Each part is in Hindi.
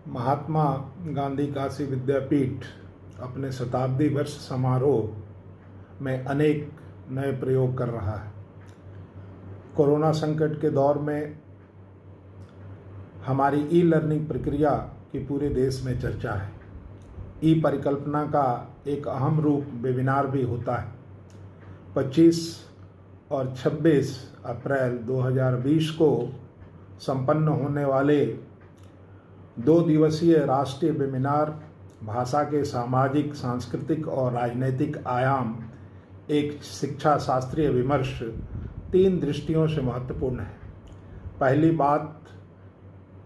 महात्मा गांधी काशी विद्यापीठ अपने शताब्दी वर्ष समारोह में अनेक नए प्रयोग कर रहा है। कोरोना संकट के दौर में हमारी ई लर्निंग प्रक्रिया की पूरे देश में चर्चा है। ई परिकल्पना का एक अहम रूप वेबिनार भी होता है। 25 और 26 अप्रैल 2020 को संपन्न होने वाले 2 दिवसीय राष्ट्रीय वेबिनार भाषा के सामाजिक, सांस्कृतिक और राजनीतिक आयाम, एक शिक्षा शास्त्रीय विमर्श 3 दृष्टियों से महत्वपूर्ण है। पहली बात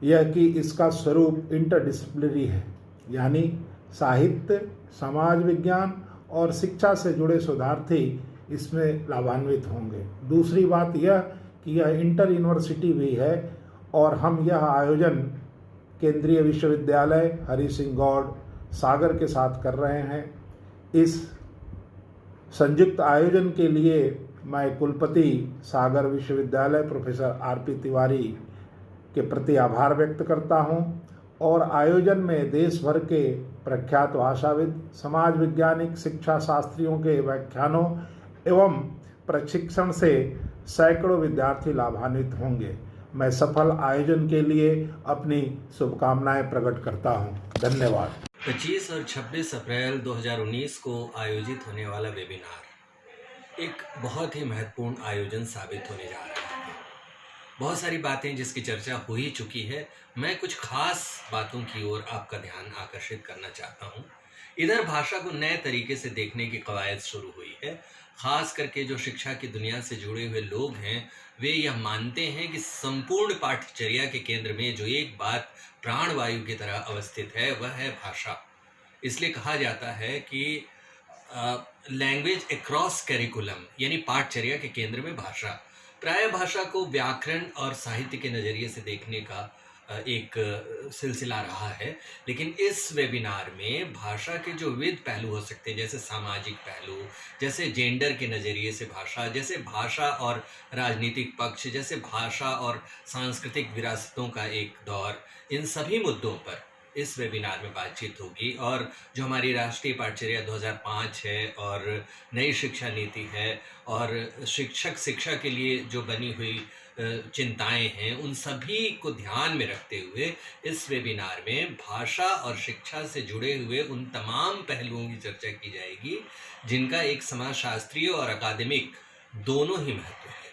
यह कि इसका स्वरूप इंटरडिसिप्लिनरी है, यानी साहित्य, समाज विज्ञान और शिक्षा से जुड़े शोधार्थी इसमें लाभान्वित होंगे। दूसरी बात यह कि यह इंटर यूनिवर्सिटी भी है और हम यह आयोजन केंद्रीय विश्वविद्यालय हरि सिंह गौड़ सागर के साथ कर रहे हैं। इस संयुक्त आयोजन के लिए मैं कुलपति सागर विश्वविद्यालय प्रोफेसर आर.पी. तिवारी के प्रति आभार व्यक्त करता हूं और आयोजन में देश भर के प्रख्यात भाषाविद, समाज वैज्ञानिक, शिक्षा शास्त्रियों के व्याख्यानों एवं प्रशिक्षण से सैकड़ों विद्यार्थी लाभान्वित होंगे। मैं सफल आयोजन के लिए अपनी शुभकामनाएं प्रकट करता हूं। धन्यवाद। 25 और 26 अप्रैल 2019 को आयोजित होने वाला वेबिनार एक बहुत ही महत्वपूर्ण आयोजन साबित होने जा रहा है। बहुत सारी बातें जिसकी चर्चा हो ही चुकी है। मैं कुछ खास बातों की ओर आपका ध्यान आकर्षित करना चाहता हूँ। इधर भाषा को नए तरीके से देखने की कवायद शुरू हुई है। खास करके जो शिक्षा की दुनिया से जुड़े हुए लोग हैं, वे यह मानते हैं कि संपूर्ण पाठ्यचर्या के केंद्र में जो एक बात प्राणवायु की तरह अवस्थित है, वह है भाषा। इसलिए कहा जाता है कि लैंग्वेज अक्रॉस करिकुलम, यानी पाठचर्या के केंद्र में भाषा। प्राय भाषा को व्याकरण और साहित्य के नज़रिए से देखने का एक सिलसिला रहा है, लेकिन इस वेबिनार में भाषा के जो विविध पहलू हो सकते हैं, जैसे सामाजिक पहलू, जैसे जेंडर के नज़रिए से भाषा, जैसे भाषा और राजनीतिक पक्ष, जैसे भाषा और सांस्कृतिक विरासतों का एक दौर, इन सभी मुद्दों पर इस वेबिनार में बातचीत होगी। और जो हमारी राष्ट्रीय पाठचर्या 2005 है और नई शिक्षा नीति है और शिक्षा के लिए जो बनी हुई चिंताएं हैं, उन सभी को ध्यान में रखते हुए इस वेबिनार में भाषा और शिक्षा से जुड़े हुए उन तमाम पहलुओं की चर्चा की जाएगी जिनका एक समाजशास्त्रीय और अकादमिक दोनों ही महत्व है।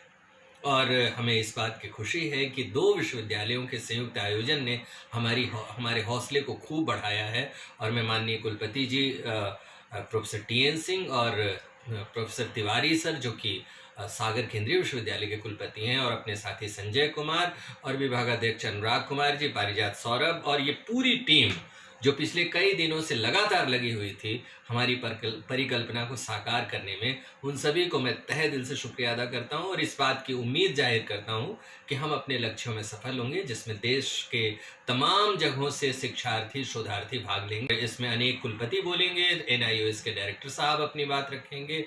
और हमें इस बात की खुशी है कि 2 विश्वविद्यालयों के संयुक्त आयोजन ने हमारे हौसले को खूब बढ़ाया है। और मैं माननीय कुलपति जी प्रोफेसर टी.एन. सिंह और प्रोफेसर तिवारी सर, जो कि सागर केंद्रीय विश्वविद्यालय के कुलपति हैं, और अपने साथी संजय कुमार और विभागाध्यक्ष अनुराग कुमार जी, पारिजात सौरभ और ये पूरी टीम जो पिछले कई दिनों से लगातार लगी हुई थी हमारी परिकल्पना को साकार करने में, उन सभी को मैं तहे दिल से शुक्रिया अदा करता हूं और इस बात की उम्मीद जाहिर करता हूं कि हम अपने लक्ष्यों में सफल होंगे, जिसमें देश के तमाम जगहों से शिक्षार्थी, शोधार्थी भाग लेंगे। इसमें अनेक कुलपति बोलेंगे, NIOS के डायरेक्टर साहब अपनी बात रखेंगे,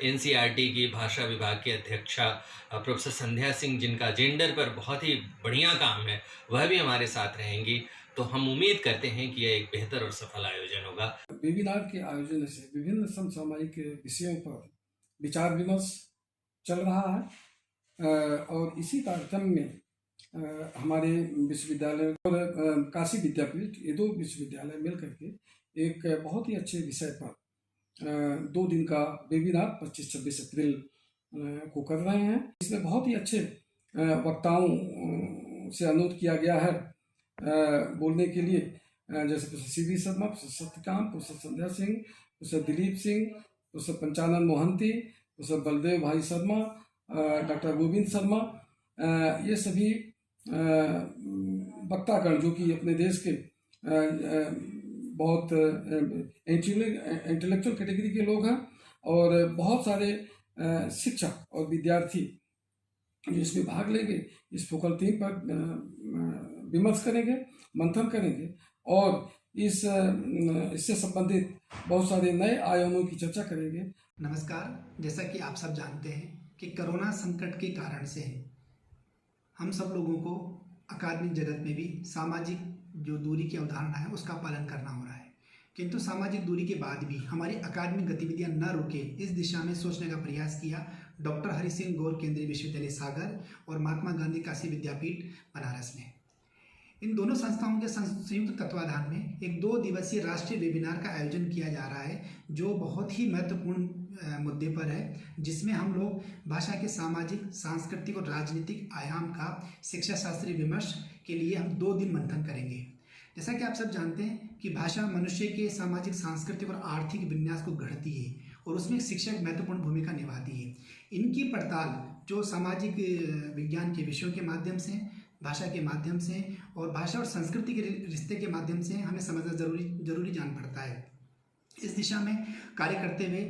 NCERT की भाषा विभाग की अध्यक्षा प्रोफेसर संध्या सिंह, जिनका जेंडर पर बहुत ही बढ़िया काम है, वह भी हमारे साथ रहेंगी। तो हम उम्मीद करते हैं कि यह एक बेहतर और सफल आयोजन होगा। वेबिनार के आयोजन से विभिन्न समसामयिक विषयों पर विचार विमर्श चल रहा है और इसी कार्यक्रम में हमारे विश्वविद्यालय और काशी विद्यापीठ, ये 2 विश्वविद्यालय मिलकर के एक बहुत ही अच्छे विषय पर 2 दिन का वेबिनार 25-26 अप्रैल को कर रहे हैं। इसमें बहुत ही अच्छे वक्ताओं से अनुरोध किया गया है बोलने के लिए, जैसे professor CV Sharma, professor Satyakant, professor Sandhya Singh, professor Dilip Singh, professor Panchanan Mohanty, professor Baldev Bhai Sharma, doctor Govind Sharma, ये सभी वक्तागण जो कि अपने देश के बहुत इंटेलेक्चुअल कैटेगरी के लोग हैं और बहुत सारे शिक्षक और विद्यार्थी जो इसमें भाग लेंगे, इस फोकल थीम पर विमर्श करेंगे, मंथन करेंगे और इससे संबंधित बहुत सारे नए आयामों की चर्चा करेंगे। नमस्कार। जैसा कि आप सब जानते हैं कि कोरोना संकट के कारण से हम सब लोगों को अकादमिक जगत में भी सामाजिक जो दूरी की अवधारणा है उसका पालन करना हो रहा है, किंतु सामाजिक दूरी के बाद भी हमारी अकादमिक गतिविधियां न रुके, इस दिशा में सोचने का प्रयास किया डॉक्टर हरि सिंह गौर केंद्रीय विश्वविद्यालय सागर और महात्मा गांधी काशी विद्यापीठ बनारस ने। इन दोनों संस्थाओं के संयुक्त तत्वाधान में एक 2 दिवसीय राष्ट्रीय वेबिनार का आयोजन किया जा रहा है, जो बहुत ही महत्वपूर्ण मुद्दे पर है, जिसमें हम लोग भाषा के सामाजिक, सांस्कृतिक और राजनीतिक आयाम का शिक्षा शास्त्रीय विमर्श के लिए हम 2 दिन मंथन करेंगे। जैसा कि आप सब जानते हैं कि भाषा मनुष्य के सामाजिक, सांस्कृतिक और आर्थिक विन्यास को गढ़ती है और उसमें शिक्षक महत्वपूर्ण भूमिका निभाती है। इनकी पड़ताल जो सामाजिक विज्ञान के विषयों के माध्यम से, भाषा के माध्यम से और भाषा और संस्कृति के रिश्ते के माध्यम से हमें समझना जरूरी जान पड़ता है। इस दिशा में कार्य करते हुए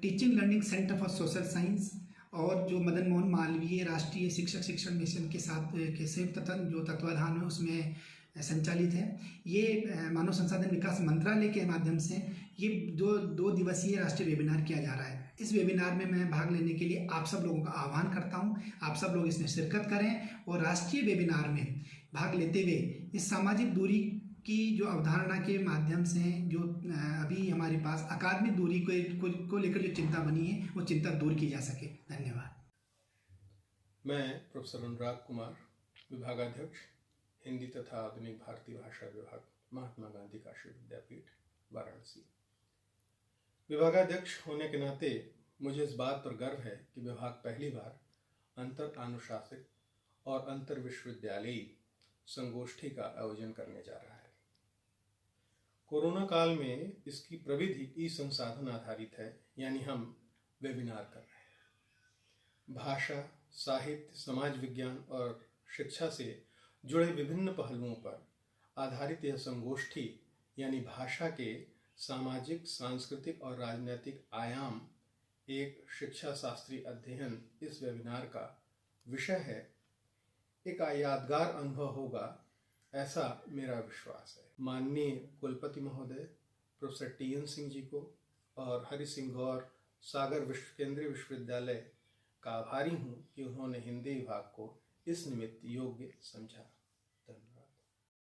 teaching learning centre for social science और जो मदन मोहन मालवीय राष्ट्रीय शिक्षण मिशन के साथ के संयुक्त जो तत्वाधान है उसमें संचालित है, ये मानव संसाधन विकास मंत्रालय के माध्यम से ये 2 दिवसीय राष्ट्रीय वेबिनार किया जा रहा है। इस वेबिनार में मैं भाग लेने के लिए आप सब लोगों का आह्वान करता हूं। आप सब लोग इसमें शिरकत करें और राष्ट्रीय वेबिनार में भाग लेते हुए इस सामाजिक दूरी की जो अवधारणा के माध्यम से जो अभी हमारे पास अकादमिक दूरी को लेकर जो चिंता बनी है वो चिंता दूर की जा सके। धन्यवाद। मैं प्रोफेसर अनुराग कुमार, विभागाध्यक्ष हिंदी तथा आधुनिक भारतीय भाषा विभाग, महात्मा गांधी काशी विद्यापीठ, वाराणसी। विभागाध्यक्ष होने के नाते मुझे इस बात पर गर्व है कि विभाग पहली बार अंतर अनुशासित और अंतर विश्वविद्यालयी संगोष्ठी का आयोजन करने जा रहा है। कोरोना काल में इसकी प्रविधि ई संसाधन आधारित है, यानी हम वेबिनार कर रहे हैं। भाषा, साहित्य, समाज विज्ञान और शिक्षा से जुड़े विभिन्न पहलुओं पर आधारित यह संगोष्ठी यानी भाषा के सामाजिक, सांस्कृतिक और राजनीतिक आयाम एक शिक्षा शास्त्रीय अध्ययन इस वेबिनार का विषय है। एक यादगार अनुभव होगा, ऐसा मेरा विश्वास है। माननीय कुलपति महोदय प्रोफेसर TN सिंह जी को और हरि सिंह गौर सागर केंद्रीय विश्वविद्यालय का आभारी हूँ कि उन्होंने हिंदी विभाग को इस निमित्त योग्य समझा।